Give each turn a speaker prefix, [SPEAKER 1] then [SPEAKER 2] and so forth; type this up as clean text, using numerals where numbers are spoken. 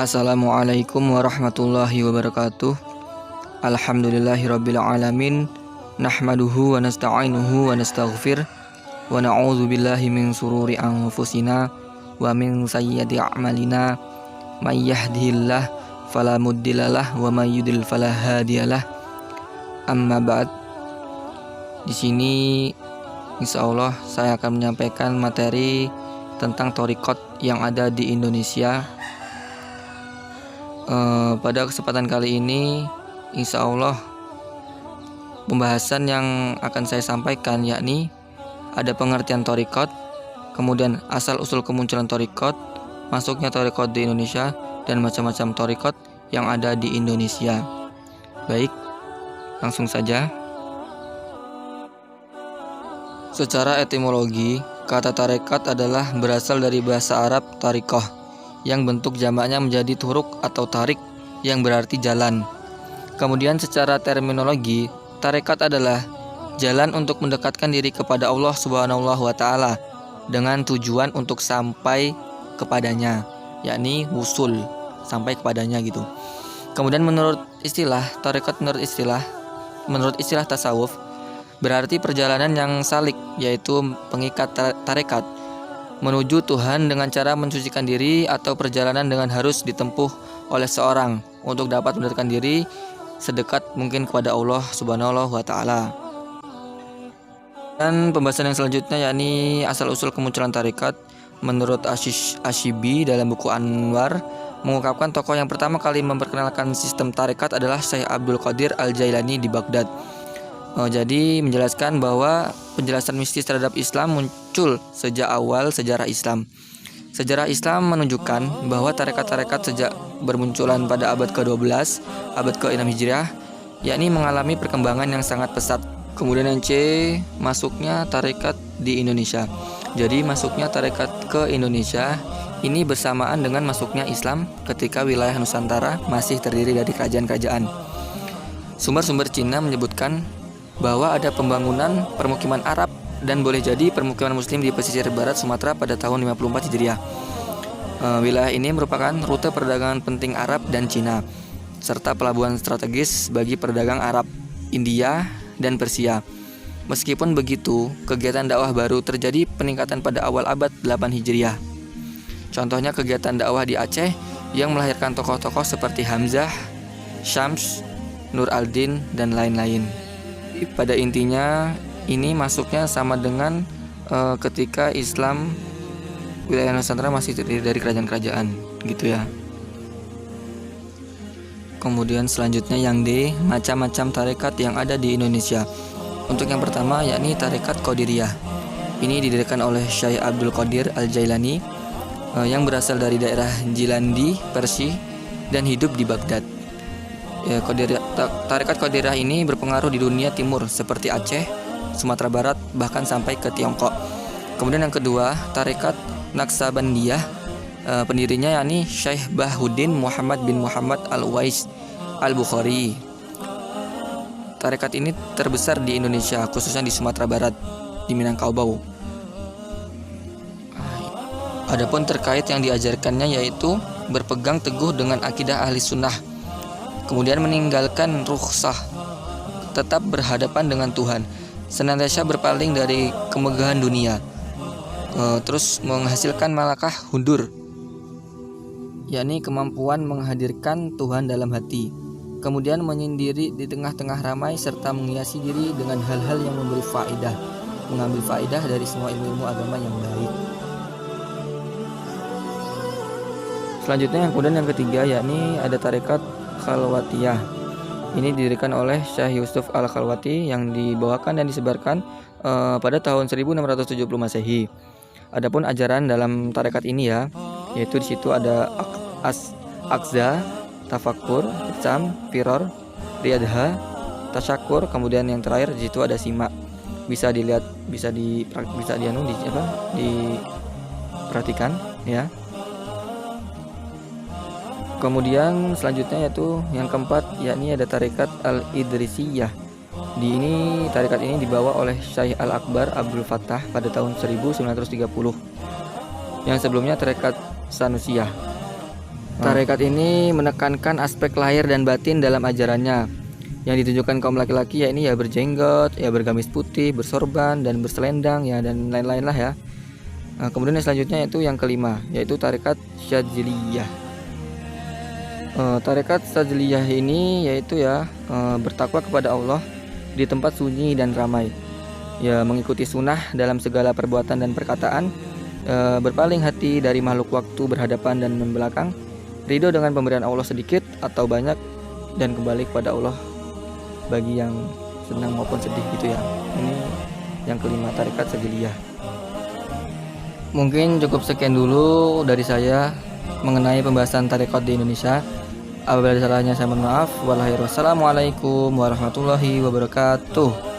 [SPEAKER 1] Assalamualaikum warahmatullahi wabarakatuh. Alhamdulillahirabbil alamin. Nahmaduhu wa nasta'inuhu wa nastaghfir wa na'udzu billahi min sururi anfusina wa min sayyiati a'malina. May yahdihillahu fala mudhillalah wa may yudlil fala hadiyalah. Amma ba'd. Di sini insyaallah saya akan menyampaikan materi tentang thariqat yang ada di Indonesia. Pada kesempatan kali ini insya Allah pembahasan yang akan saya sampaikan yakni ada pengertian thariqat, kemudian asal usul kemunculan thariqat, masuknya thariqat di Indonesia, dan macam-macam thariqat yang ada di Indonesia. Baik, langsung saja. Secara etimologi, kata tarekat adalah berasal dari bahasa Arab tariqah, yang bentuk jamaknya menjadi turuk atau tarik, yang berarti jalan. Kemudian secara terminologi, tarekat adalah jalan untuk mendekatkan diri kepada Allah Subhanahu wa Ta'ala dengan tujuan untuk sampai kepadanya, yakni wusul, sampai kepadanya gitu. Kemudian menurut istilah tarekat, menurut istilah tasawuf, berarti perjalanan yang salik, yaitu pengikat tarekat menuju Tuhan dengan cara mensucikan diri, atau perjalanan dengan harus ditempuh oleh seorang untuk dapat mendekatkan diri sedekat mungkin kepada Allah Subhanahu wa Ta'ala. Dan pembahasan yang selanjutnya yakni asal usul kemunculan tarekat. Menurut Ashibi dalam buku Anwar mengungkapkan tokoh yang pertama kali memperkenalkan sistem tarekat adalah Syekh Abdul Qadir Al-Jailani di Baghdad. Jadi menjelaskan bahwa penjelasan mistis terhadap Islam muncul sejak awal sejarah Islam. Sejarah Islam menunjukkan bahwa tarekat-tarekat sejak bermunculan pada abad ke-12, abad ke-6 Hijriah, yakni mengalami perkembangan yang sangat pesat. Kemudian yang C, masuknya tarekat di Indonesia. Jadi masuknya tarekat ke Indonesia ini bersamaan dengan masuknya Islam ketika wilayah Nusantara masih terdiri dari kerajaan-kerajaan. Sumber-sumber Cina menyebutkan bahwa ada pembangunan permukiman Arab dan boleh jadi permukiman Muslim di pesisir barat Sumatera pada tahun 54 Hijriah. Wilayah ini merupakan rute perdagangan penting Arab dan Cina, serta pelabuhan strategis bagi pedagang Arab, India, dan Persia. Meskipun begitu, kegiatan dakwah baru terjadi peningkatan pada awal abad 8 Hijriah. Contohnya kegiatan dakwah di Aceh yang melahirkan tokoh-tokoh seperti Hamzah, Syams, Nur al-Din, dan lain-lain. Pada intinya ini masuknya sama dengan ketika Islam wilayah Nusantara masih terdiri dari kerajaan-kerajaan gitu ya. Kemudian selanjutnya yang D, macam-macam tarekat yang ada di Indonesia. Untuk yang pertama yakni tarekat Qadiriyah. Ini didirikan oleh Syekh Abdul Qadir Al-Jailani yang berasal dari daerah Jilandi, Persia, dan hidup di Baghdad. Tarekat Qadiriyah ini berpengaruh di dunia timur seperti Aceh, Sumatera Barat, bahkan sampai ke Tiongkok. Kemudian yang kedua, tarekat Naqsabandiyah, pendirinya yakni Syekh Bahuddin Muhammad bin Muhammad Al-Uwais Al-Bukhari. Tarekat ini terbesar di Indonesia, khususnya di Sumatera Barat, di Minangkabau. Adapun terkait yang diajarkannya yaitu berpegang teguh dengan akidah ahli sunnah, kemudian meninggalkan rukhsah, tetap berhadapan dengan Tuhan, senantiasa berpaling dari kemegahan dunia, terus menghasilkan malakah hundur, yakni kemampuan menghadirkan Tuhan dalam hati, kemudian menyendiri di tengah-tengah ramai, serta menghiasi diri dengan hal-hal yang memberi faedah, mengambil faedah dari semua ilmu-ilmu agama yang baik. Selanjutnya yang ketiga yakni ada tarekat Khalwatiyah. Ini didirikan oleh Syekh Yusuf Al-Khalwati yang dibawakan dan disebarkan pada tahun 1670 Masehi. Adapun ajaran dalam tarekat ini yaitu di situ ada Aqza, Tafakkur, Itsam, Firor, Riyadha, Tasyakur, kemudian yang terakhir di situ ada Sima. Bisa dilihat, diperhatikan ya. Kemudian selanjutnya yaitu yang keempat yakni ada tarekat Al-Idrisiyah. Tarekat ini dibawa oleh Syekh Al-Akbar Abdul Fattah pada tahun 1930. Yang sebelumnya tarekat Sanusiyah. Tarekat ini menekankan aspek lahir dan batin dalam ajarannya. Yang ditunjukkan kaum laki-laki ya ini ya berjenggot, ya bergamis putih, bersorban dan berselendang ya dan lain-lain lah ya. Kemudian yang selanjutnya yaitu yang kelima, yaitu tarekat Syadziliyah. Tarekat Syadziliyah ini yaitu ya bertakwa kepada Allah di tempat sunyi dan ramai. Ya mengikuti sunnah dalam segala perbuatan dan perkataan, berpaling hati dari makhluk waktu berhadapan dan membelakang, ridho dengan pemberian Allah sedikit atau banyak, dan kembali kepada Allah bagi yang senang maupun sedih gitu ya. Ini yang kelima, tarekat Syadziliyah. Mungkin cukup sekian dulu dari saya mengenai pembahasan tarekat di Indonesia. Apabila ada salahnya saya mohon maaf. Wassalamualaikum warahmatullahi wabarakatuh.